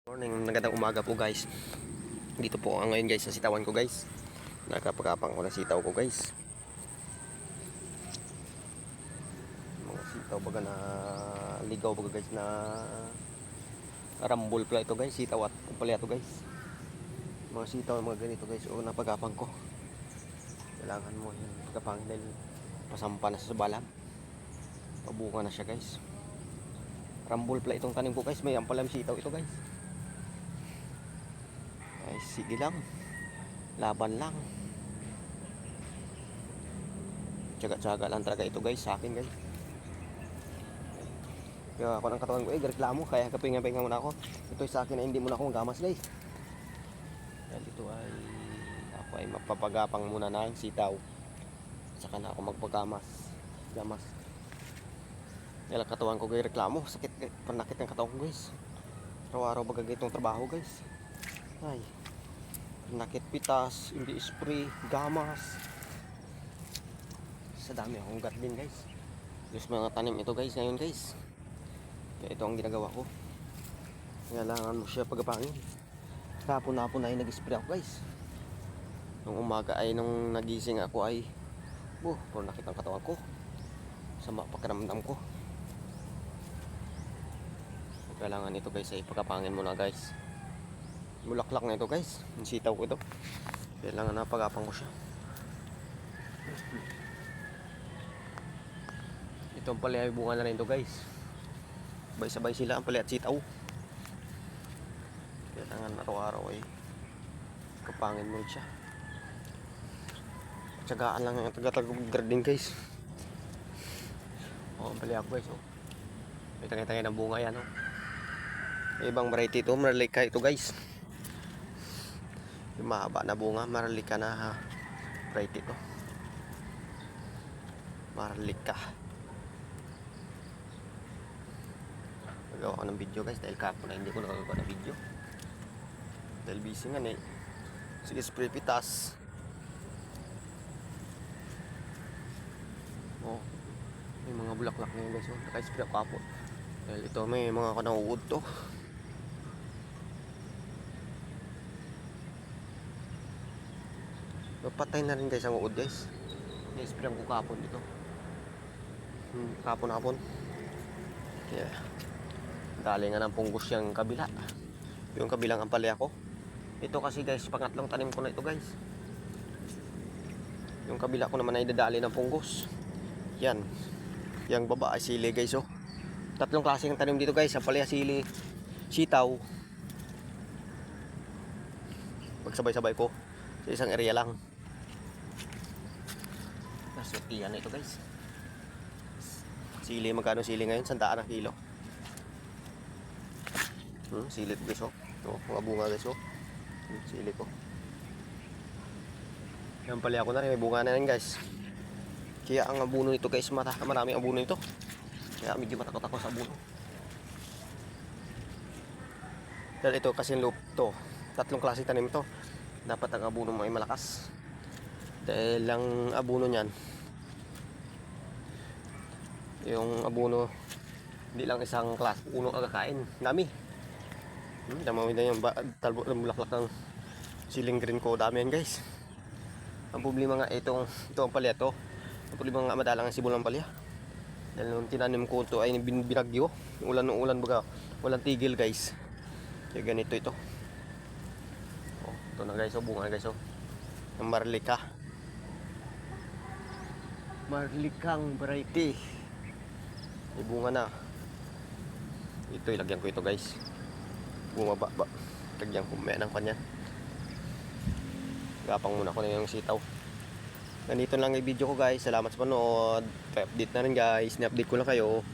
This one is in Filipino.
Morning, magandang umaga po guys. Dito po ang ngayon guys sa sitawan ko guys. Nakapagapang ko na sitaw ko guys. Mga sitaw baga na ligaw baga guys na rambol pala ito guys. Sitaw at pala ito guys. Mga sitaw mga ganito guys. O napagapang ko. Kailangan mo yung pagkapang dahil pasampa na sa balam. Pabunga na siya guys. Rambol pala itong tanim ko guys. May ampalam sitaw ito guys. Ay sige lang, laban lang, tsaga-tsaga lang talaga ito guys sa akin guys. Kaya ako ng katawan ko reklamo, kaya kapinga-pinga muna ako. Ito sa akin na hindi muna ako gamas guys. Dahil ito ay ako ay magpapagapang muna ng sitaw, saka na ako magpagamas gamas. Dahil ang katawan ko reklamo, sakit, panakit ng katawan ko guys. Araw-araw bagay itong trabaho guys. Ay, nakit pitas, hindi spray, gamas. Sa dami akong garden guys. Diyos mga tanim ito guys ngayon guys. Kaya ito ang ginagawa ko. Kailangan mo siya pagapangin. Kapon-hapon ay nag-spray ako guys. Nung umaga ay nung nagising ako ay puro nakit ang katawan ko. Sama pakiramdam ko. Kailangan ito guys ay pagapangin muna guys. Bulaklak na ito guys, yung sitaw ko ito. Kailangan napagapang ko siya. Ito ang pala ay bunga na rin ito guys. Sabay-sabay sila ang pala at sitaw. Kailangan araw-araw ay kapangin mo siya. Tsagaan lang yung taga-garden guys. Ang pala ako guys. May tangay-tangay ng bunga yan. Ibang variety ito, maralika ito guys. Yung mahaba na bunga, maralika na variety ito. Maralika. Nagawa ko ng video guys dahil kapon na hindi ko nakagawa ng video. Dahil busy nga eh. Sige, spray pitas. May mga bulaklak na yun guys. Naka-spray ako kapon. Dahil ito may mga kanawud to. Patay na rin guys ang uod guys. I-spray ko kapon dito. Kapon-hapon. Yeah. Dali nga ng punggos yung kabila. Yung kabilang ampalaya ko. Ito kasi guys, pangatlong tanim ko na ito guys. Yung kabila ko naman ay dadali ng punggos. Yan. Yang baba ay sili guys oh. Tatlong klaseng tanim dito guys. Ampalaya, sili, sitaw. Pagsabay-sabay ko sa isang area lang. Iyan ito guys. Sili, magkano sili ngayon? 100 ang kilo. Silit guys oh. Mga bunga guys oh. Sili ko. Yan pala ako na rin. May bunga na rin guys. Kaya ang abuno nito guys, marami ang abuno nito. Kaya medyo matakot ako sa abuno. Dahil ito kasi loop to. Tatlong klase tanim ito. Dapat ang abuno mo ay malakas. Dahil ang abuno niyan, yung abuno hindi lang isang klase puno ang kakain. Dami. Dami na yung talbo ng bulaklak ng siling green ko. Dami yan guys. Ang problema nga ito ang palya to. Ang problema nga madalang ang sibol ng palya. Dahil nung tinanim ko ito ay binagyo. Ulan baga. Walang tigil guys. Kaya ganito ito. Ito na guys. Bunga guys. Ang marlika. Marlikang variety. May bunga na. Ito ilagyan ko ito guys. Bumaba. Lagyan ko may ng kanya. Gapang muna ko na yung sitaw. Ganito lang yung video ko guys. Salamat sa panood. Pa-update na rin guys. Ni-update ko lang kayo.